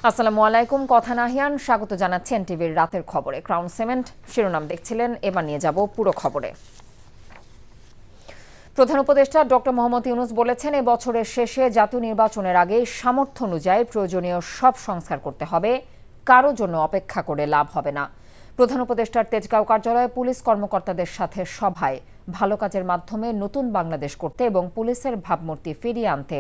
আসসালামু আলাইকুম, কথা নাহিয়ান স্বাগত জানাচ্ছি এনটিভির রাতের খবরে। ক্রাউন সিমেন্ট শিরোনাম দেখছিলেন, এবার নিয়ে যাব পুরো খবরে। প্রধান উপদেষ্টা ডক্টর মোহাম্মদ ইউনূস বলেছেন, এ বছরের শেষে জাতীয় নির্বাচনের আগে সামর্থ্য অনুযায়ী প্রয়োজনীয় সব সংস্কার করতে হবে, কারো জন্য অপেক্ষা করে লাভ হবে না। প্রধান উপদেষ্টার তেজগাঁও কার্যালয়ে পুলিশ কর্মকর্তাদের সাথে সভায় ভালো কাজের মাধ্যমে নতুন বাংলাদেশ করতে এবং পুলিশের ভাবমূর্তি ফিরিয়ে আনতে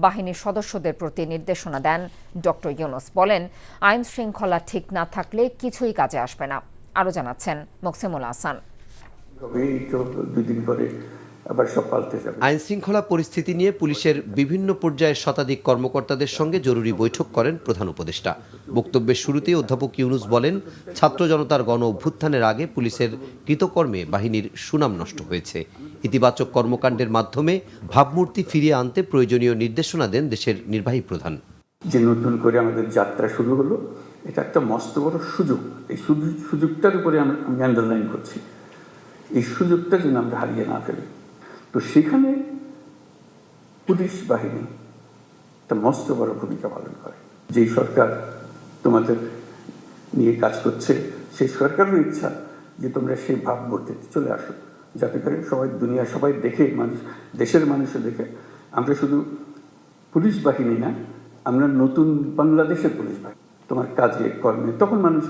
বাহিনীর সদস্যদের প্রতি নির্দেশনা দেন ডক্টর ইউনূস। বলেন, আইন শৃঙ্খলা ঠিক না থাকলে কিছুই কাজে আসবে না। আরও জানাচ্ছেন মোকসিমুল হাসান। আইন শৃঙ্খলা পরিস্থিতি নিয়ে পুলিশের বিভিন্ন পর্যায়ের শতাধিক কর্মকর্তাদের সঙ্গে জরুরি বৈঠক করেন প্রধান উপদেষ্টা। বক্তব্যের শুরুতেই অধ্যাপক ইউনূস বলেন, ছাত্র জনতার গণ অভ্যুত্থানের আগে পুলিশের কৃতকর্মে বাহিনীর সুনাম নষ্ট হয়েছে। ইতিবাচক কর্মকাণ্ডের মাধ্যমে ভাবমূর্তি ফিরিয়ে আনতে প্রয়োজনীয় নির্দেশনা দেন দেশের নির্বাহী প্রধান। যে নতুন করে আমাদের যাত্রা শুরু হলো, এটা একটা মস্ত বড় সুযোগ। এই সুযোগটার উপরে আমি আন্ডারলাইন করছি, এই সুযোগটা যেন আমরা হারিয়ে না ফেলি। তো সেখানে পুলিশ বাহিনী একটা মস্ত বড় ভূমিকা পালন করে। যেই সরকার তোমাদের নিয়ে কাজ করছে, সেই সরকারের ইচ্ছা যে তোমরা সেই ভাবমূর্তিতে চলে আসো, যাতে করে সবাই দুনিয়া সবাই দেখে, মানুষ দেশের মানুষও দেখে আমরা শুধু পুলিশ বাহিনী না, আমরা নতুন বাংলাদেশের পুলিশ বাহিনী। তোমার কাজে কর্মে তখন মানুষ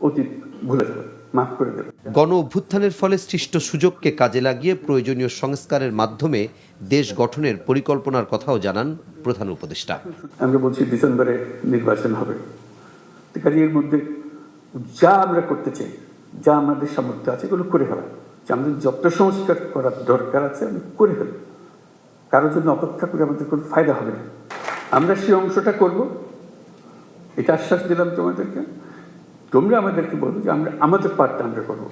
অতীত ভুলে যাবে, মাফ করে দেবে। গণ অভ্যুত্থানের ফলে সৃষ্ট সুযোগকে কাজে লাগিয়ে প্রয়োজনীয় সংস্কারের মাধ্যমে দেশ গঠনের পরিকল্পনার কথাও জানান প্রধান উপদেষ্টা। আমরা বলছি ডিসেম্বরে নির্বাচন হবে, এর মধ্যে যা আমরা করতে চাই, যা আমাদের সামর্থ্য আছে, এগুলো করে ফেলা। আমাদের যত সংস্কার করার দরকার আছে আমি করে ফেলি, কারোর জন্য অপেক্ষা করে আমাদের কোনো ফায়দা হবে না। আমরা সেই অংশটা করব, এটা আশ্বাস দিলাম তোমাদেরকে। তোমরা আমাদেরকে বলবো যে আমরা আমাদের পার্টটা আমরা করবো।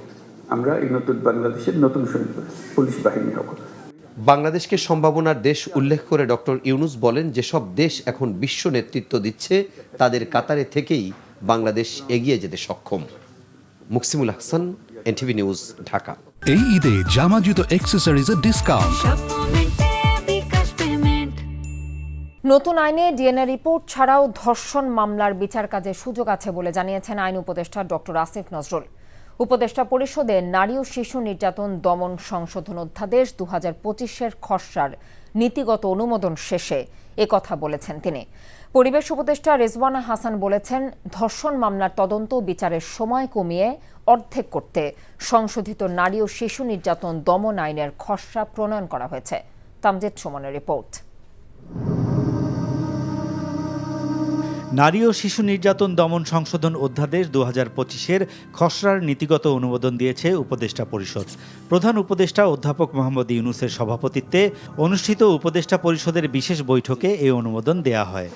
আমরা এই নতুন বাংলাদেশের নতুন সৈনিক পুলিশ বাহিনী হব। বাংলাদেশকে সম্ভাবনার দেশ উল্লেখ করে ডক্টর ইউনূস বলেন, যেসব দেশ এখন বিশ্ব নেতৃত্ব দিচ্ছে তাদের কাতারে থেকেই বাংলাদেশ এগিয়ে যেতে সক্ষম। Muksimul Hasan, NTV news, Dhaka. এই ঈদে জামা জুতো অ্যাকসেসরিজের ডিসকাউন্ট। নতুন আইনে ডিএনএ রিপোর্ট ছাড়াও ধর্ষণ মামলার বিচার কাজে সুযোগ আছে বলে জানিয়েছেন আইন উপদেষ্টা ডক্টর আসিফ নজরুল। উপদেষ্টা পরিষদে নারী ও শিশু নির্যাতন দমন সংশোধন অধ্যাদেশ 2025-এর খসড়ার নীতিগত অনুমোদন শেষে একথা বলেছেন তিনি। পরিবেশ উপদেষ্টা রেজওয়ানা হাসান বলেছেন, ধর্ষণ মামলার তদন্ত বিচারের সময় কমিয়ে অর্ধেক করতে সংশোধিত নারী ও শিশু নির্যাতন দমন আইনের খসড়া প্রণয়ন করা হয়েছে। তামজিদ সুমনের রিপোর্ট। নারী ও শিশু নির্যাতন দমন সংশোধন অধ্যাদেশ 2025-এর খসড়ার নীতিগত অনুমোদন দিয়েছে উপদেষ্টা পরিষদ। প্রধান উপদেষ্টা অধ্যাপক মোহাম্মদ ইউনূসের সভাপতিত্বে অনুষ্ঠিত উপদেষ্টা পরিষদের বিশেষ বৈঠকে এই অনুমোদন দেয়া হয়।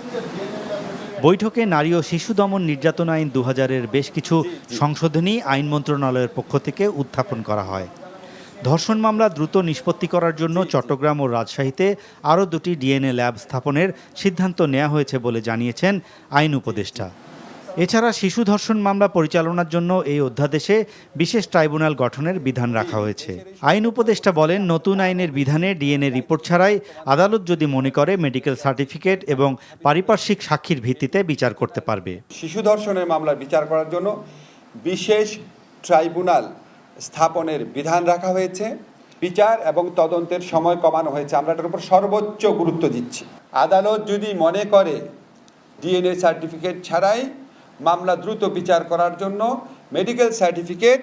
বৈঠকে নারী ও শিশু দমন নির্যাতন আইন 2000-এর বেশ কিছু সংশোধনী আইন মন্ত্রণালয়ের পক্ষ থেকে উত্থাপন করা হয়। ধর্ষণ মামলা দ্রুত নিষ্পত্তি করার জন্য চট্টগ্রাম ও রাজশাহীতে আরও 2টি ডিএনএ ল্যাব স্থাপনের সিদ্ধান্ত নেওয়া হয়েছে বলে জানিয়েছেন আইন উপদেষ্টা। এছাড়া শিশু ধর্ষণ মামলা পরিচালনার জন্য এই অধ্যাদেশে বিশেষ ট্রাইব্যুনাল গঠনের বিধান রাখা হয়েছে। আইন উপদেষ্টা বলেন, নতুন আইনের বিধানে ডিএনএ রিপোর্ট ছাড়াই আদালত যদি মনে করে মেডিকেল সার্টিফিকেট এবং পারিপার্শ্বিক সাক্ষীর ভিত্তিতে বিচার করতে পারবে। শিশু ধর্ষণের মামলা বিচার করার জন্য বিশেষ ট্রাইব্যুনাল স্থাপনের বিধান রাখা হয়েছে। বিচার এবং তদন্তের সময় কমানো হয়েছে। আমরা এটার উপর সর্বোচ্চ গুরুত্ব দিচ্ছি। আদালত যদি মনে করে ডিএনএ সার্টিফিকেট ছাড়াই মামলা দ্রুত বিচার করার জন্য মেডিকেল সার্টিফিকেট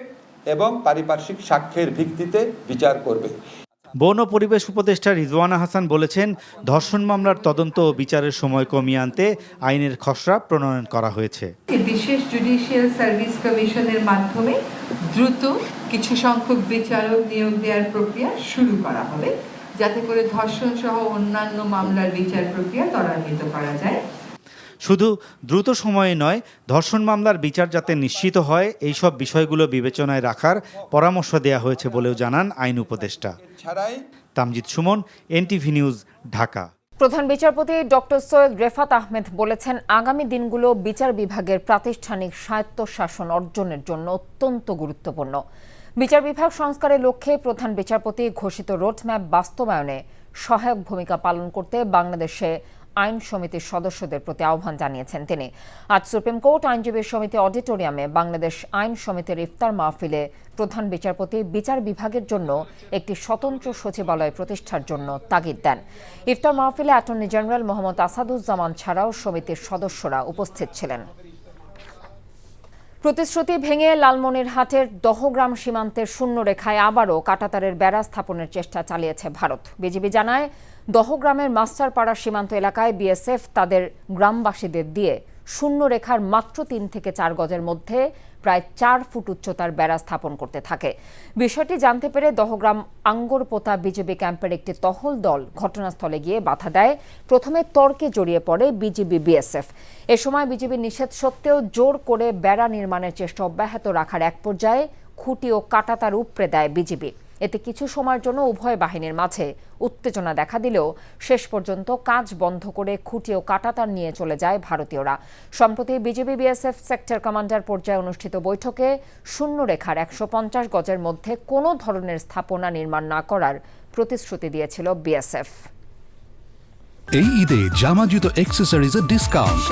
এবং পারিপার্শ্বিক সাক্ষ্যের ভিত্তিতে বিচার করবে। বন ও পরিবেশ উপদেষ্টা রিজওয়ানা হাসান বলেছেন, ধর্ষণ মামলার তদন্ত ও বিচারের সময় কমিয়ে আনতে আইনের খসড়া প্রণয়ন করা হয়েছে। বিশেষ জুডিশিয়াল সার্ভিস কমিশনের মাধ্যমে দ্রুত কিছু সংখ্যক বিচারক নিয়োগ দেওয়ার প্রক্রিয়া শুরু করা হবে, যাতে করে ধর্ষণ সহ অন্যান্য মামলার বিচার প্রক্রিয়া ত্বরান্বিত করা যায়। শুধু দ্রুত সময়ে নয়, ধর্ষণ মামলার বিচার যাতে নিশ্চিত হয় এই সব বিষয়গুলো বিবেচনায় রাখার পরামর্শ দেওয়া হয়েছে বলেও জানান আইন উপদেষ্টা। Tamjid Suman, NTV news, Dhaka. প্রধান বিচারপতি ডক্টর সৈয়দ রেফাত আহমেদ বলেছেন, আগামী দিনগুলো বিচার বিভাগের প্রাতিষ্ঠানিক স্বায়ত্তশাসন অর্জনের জন্য অত্যন্ত গুরুত্বপূর্ণ। বিচার বিভাগ সংস্কারের লক্ষ্যে প্রধান বিচারপতি ঘোষিত রোডম্যাপ বাস্তবায়নে সহায়ক ভূমিকা পালন করতে বাংলাদেশে আইন সমিতির সদস্যদের প্রতি আহ্বান জানিয়েছেন তিনি। আজ সুপ্রিম কোর্ট আইনজীবী সমিতি অডিটোরিয়ামে বাংলাদেশ আইন সমিতির ইফতার মাহফিলে প্রধান বিচারপতি বিচার বিভাগের জন্য একটি স্বতন্ত্র সচিবালয় প্রতিষ্ঠার জন্য তাগিদ দেন। ইফতার মাহফিলে অ্যাটর্নি জেনারেল মোহাম্মদ আসাদুজ্জামান ছাড়াও সমিতির সদস্যরা উপস্থিত ছিলেন। প্রতিশ্রুতি ভেঙে লালমনিরহাটের দহগ্রাম সীমান্তের শূন্যরেখায় আবারও কাঁটাতারের বেড়া স্থাপনের চেষ্টা চালিয়েছে ভারত। বিজিবি জানায়, দহগ্রামের মাস্টারপাড়া সীমান্ত এলাকায় বিএসএফ তাদের গ্রামবাসীদের দিয়ে শূন্যরেখার মাত্র 3 থেকে 4 গজের মধ্যে প্রায় 4 ফুট উচ্চতার বেড়া স্থাপন করতে থাকে। বিষয়টি জানতে পেরে দহগ্রাম আঙ্গরপোতা বিজিবি ক্যাম্পের একটি টহল দল ঘটনাস্থলে গিয়ে বাধা দেয়। প্রথমে তর্কে জড়িয়ে পড়ে বিজিবি বিএসএফ। এ সময় বিজিবি নিষেধ সত্ত্বেও জোর করে বেড়া নির্মাণের চেষ্টা অব্যাহত রাখার এক পর্যায়ে খুঁটি ও কাঁটাতার উপড়ে দেয় বিজিবি। এতে কিছু সময়ের জন্য উভয় বাহিনীর মাঝে উত্তেজনা দেখা দিলেও শেষ পর্যন্ত কাজ বন্ধ করে খুঁটি ও কাঁটাতার নিয়ে চলে যায় ভারতীয়রা। সম্প্রতি বিজিবি বিএসএফ সেক্টর কমান্ডার পর্যায়ে অনুষ্ঠিত বৈঠকে শূন্যরেখার 150 গজের মধ্যে কোনো ধরনের স্থাপনা নির্মাণ না করার প্রতিশ্রুতি দিয়েছিল বিএসএফ। এই ঈদে জামা জুতো অ্যাক্সেসরিজের ডিসকাউন্ট।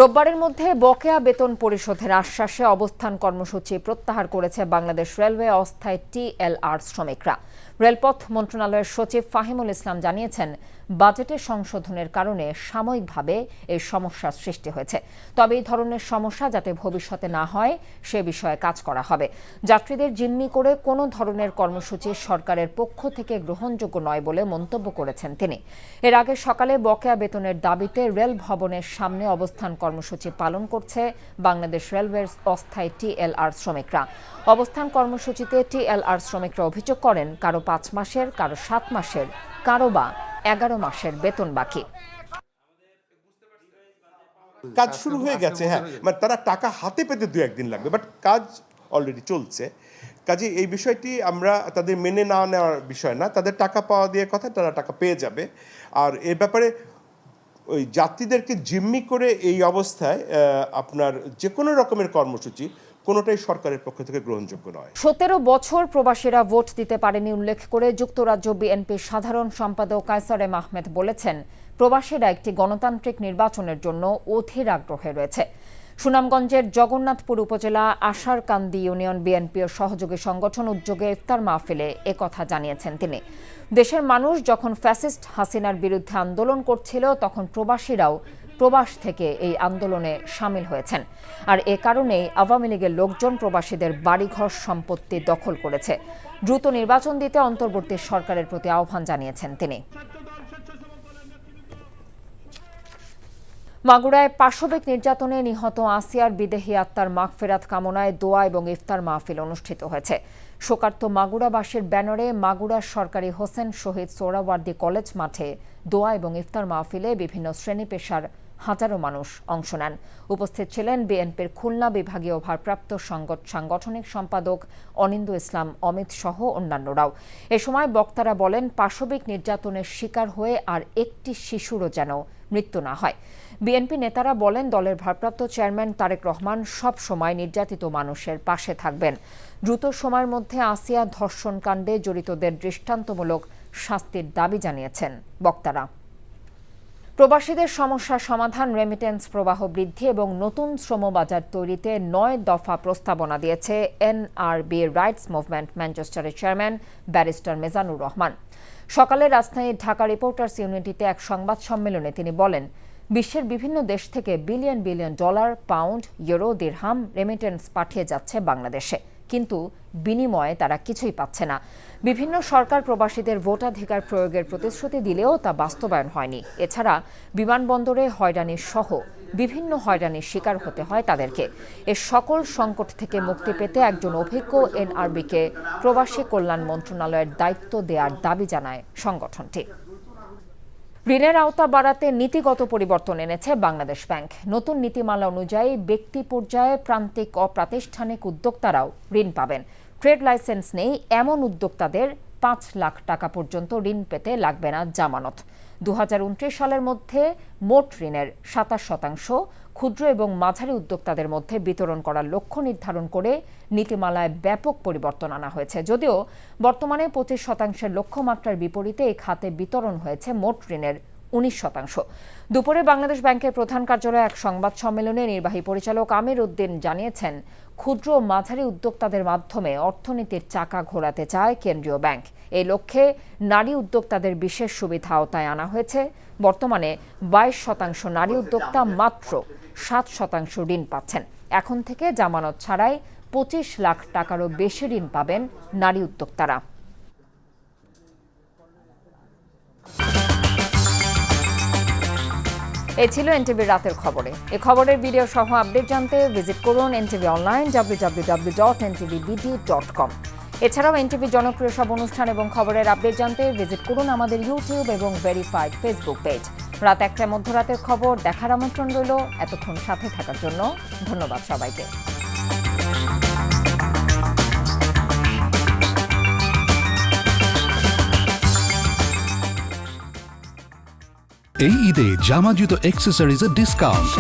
রোববারের মধ্যে বকেয়া বেতন পরিশোধের আশ্বাসে অবস্থান কর্মসূচি প্রত্যাহার করেছে বাংলাদেশ রেলওয়ে অস্থায়ী টিএলআর শ্রমিকরা। রেলপথ মন্ত্রণালয়ের সচিব ফাহিমুল ইসলাম জানিয়েছেন, বাজেটের সংশোধনের কারণে সাময়িকভাবে এই সমস্যার সৃষ্টি হয়েছে। তবে এই ধরনের সমস্যা যাতে ভবিষ্যতে না হয় সে বিষয়ে কাজ করা হবে। যাত্রীদের জিম্মি করে কোনো ধরনের কর্মসূচি সরকারের পক্ষ থেকে গ্রহণযোগ্য নয় বলে মন্তব্য করেছেন তিনি। এর আগে সকালে বকেয়া বেতনের দাবিতে রেল ভবনের সামনে অবস্থান কর্মসূচি পালন করছে বাংলাদেশ রেলওয়ের অস্থায়ী টিএলআর শ্রমিকরা। অবস্থান কর্মসূচিতে টিএলআর শ্রমিকরা অভিযোগ করেন, কারো 5 মাসের, কারো 7 মাসের, কারো বা 11 মাসের বেতন বাকি। কাজ শুরু হয়ে গেছে, হ্যাঁ, মানে তারা টাকা হাতে পেতে 2-1 দিন লাগবে, বাট কাজ অলরেডি চলছে। কাজে এই বিষয়টি আমরা তাদের মেনে না নেওয়ার বিষয় না, তাদের টাকা পাওয়া দিয়ে কথা, তারা টাকা পেয়ে যাবে। আর এ ব্যাপারে ওই যাত্রীদেরকে জিম্মি করে এই অবস্থায় আপনার যে কোনো রকমের কর্মসূচি কোনোটাই সরকারের পক্ষ থেকে গ্রহণযোগ্য নয়। 17 বছর প্রবাসীরা ভোট দিতে পারেনি উল্লেখ করে যুক্তরাজ্য বিএনপির সাধারণ সম্পাদক কায়সার এম আহমেদ বলেছেন, প্রবাসীরা একটি গণতান্ত্রিক নির্বাচনের জন্য অধীর আগ্রহে রয়েছে। সুনামগঞ্জের জগন্নাথপুর উপজেলা আশারকান্দি ইউনিয়ন বিএনপির সহযোগী সংগঠন উদ্যোগে ইফতার মাহফিলে একথা জানিয়েছেন তিনি। দেশের মানুষ যখন ফ্যাসিস্ট হাসিনার বিরুদ্ধে আন্দোলন করছিল, তখন প্রবাসীরাও প্রবাস থেকে এই আন্দোলনে সামিল হয়েছেন। আর এ কারণেই আওয়ামী লীগের লোকজন প্রবাসীদের বাড়িঘর সম্পত্তি দখল করেছে। দ্রুত নির্বাচন দিতে অন্তর্বর্তী সরকারের প্রতি আহ্বান জানিয়েছেন তিনি। মাগুরায় পাশবিক নির্যাতনে নিহত আসিয়ার বিদেহী আত্মার মাগফিরাত কামনায় দোয়া এবং ইফতার মাহফিল অনুষ্ঠিত হয়েছে। শোকার্ত মাগুরাবাসীর ব্যানারে মাগুরা সরকারি হোসেন শহীদ সোহরাওয়ার্দী কলেজ মাঠে দোয়া এবং ইফতার মাহফিলে বিভিন্ন শ্রেণী পেশার হাজারো মানুষ অংশ নেন। উপস্থিত ছিলেন বিএনপির খুলনা বিভাগীয় ভারপ্রাপ্ত সাংগঠনিক সম্পাদক অনিন্দু ইসলাম অমিত সহ অন্যান্যরাও। এ সময় বক্তারা বলেন, পাশবিক নির্যাতনের শিকার হয়ে আর একটি শিশুরও যেন মৃত্যু না হয়। বিএনপি নেতারা বলেন, দলের ভারপ্রাপ্ত চেয়ারম্যান তারেক রহমান সব সময় নির্যাতিত মানুষের পাশে থাকবেন। দ্রুত সময়ের মধ্যে আসিয়া ধর্ষণ কাণ্ডে জড়িতদের দৃষ্টান্তমূলক শাস্তির দাবি জানিয়েছেন বক্তারা। প্রবাসীদের সমস্যার সমাধান, রেমিটেন্স প্রবাহ বৃদ্ধি এবং নতুন শ্রমবাজার তৈরিতে 9 দফা প্রস্তাবনা দিয়েছে এনআরবি রাইটস মুভমেন্ট ম্যানচেস্টারের চেয়ারম্যান ব্যারিস্টার মেজানুর রহমান। সকালে রাজধানীর ঢাকা রিপোর্টার্স ইউনিটিতে এক সংবাদ সম্মেলনে তিনি বলেন, বিশ্বের বিভিন্ন দেশ থেকে billion billion dollar, pound, euro, দিরহাম রেমিটেন্স পাঠিয়ে যাচ্ছে বাংলাদেশে, কিন্তু বিনিময়ে তারা কিছুই পাচ্ছে না। বিভিন্ন সরকার প্রবাসীদের ভোটাধিকার প্রয়োগের প্রতিশ্রুতি দিলেও তা বাস্তবায়ন হয়নি। এছাড়া বিমানবন্দরে হয়রানি সহ বিভিন্ন হয়রানির শিকার হতে হয় তাদেরকে। এ সকল সংকট থেকে মুক্তি পেতে একজন অভিজ্ঞ এনআরবিকে প্রবাসী কল্যাণ মন্ত্রণালয়ের দায়িত্ব দেওয়ার দাবি জানায় সংগঠনটি। ঋণের আওতা বাড়াতে নীতিগত পরিবর্তন এনেছে বাংলাদেশ ব্যাংক। নতুন নীতিমালা অনুযায়ী ব্যক্তি পর্যায়ে প্রান্তিক অপ্রাতিষ্ঠানিক উদ্যোক্তারাও ঋণ পাবেন। ট্রেড লাইসেন্স নেই এমন উদ্যোক্তাদের 5 লাখ টাকা পর্যন্ত ঋণ পেতে লাগবে না জামানত। 2029 সালের মধ্যে মোট ঋণের 27% ক্ষুদ্র এবং মাঝারি উদ্যোক্তাদের মধ্যে বিতরণ করার লক্ষ্য নির্ধারণ করে নীতিমালায় ব্যাপক পরিবর্তন আনা হয়েছে। যদিও বর্তমানে 25% লক্ষ্যমাত্রার বিপরীতে এই খাতে বিতরণ হয়েছে মোট ঋণের 19%। দুপুরে বাংলাদেশ ব্যাংকের প্রধান কার্যালয়ে এক সংবাদ সম্মেলনে নির্বাহী পরিচালক আমির উদ্দিন জানিয়েছেন, ক্ষুদ্র ও মাঝারি উদ্যোক্তাদের মাধ্যমে অর্থনীতির চাকা ঘোরাতে চায় কেন্দ্রীয় ব্যাংক। এই লক্ষ্যে নারী উদ্যোক্তাদের বিশেষ সুবিধা আওতায় আনা হয়েছে। বর্তমানে 22% নারী উদ্যোক্তা মাত্র 7% ঋণ পাচ্ছেন। এখন থেকে জামানত ছাড়াই 25 লাখ টাকারও বেশি ঋণ পাবেন নারী উদ্যোক্তারা। এই ছিল এনটিভির রাতের খবরে। এই খবরের ভিডিও সহ আপডেট জানতে ভিজিট করুন এনটিভি অনলাইন www.ntvbd.com। এছাড়াও এনটিভি জনপ্রিয় সব অনুষ্ঠান এবং খবরের আপডেট জানতে ভিজিট করুন আমাদের ইউটিউব এবং ভেরিফাইড ফেসবুক পেজ। রাত 1টায় মধ্যরাতের খবর দেখার আমন্ত্রণ রইল। এতক্ষণ সাথে থাকার জন্য ধন্যবাদ সবাইকে। এই ঈদে জামা জুতো অ্যাক্সেসরিজের ডিসকাউন্ট।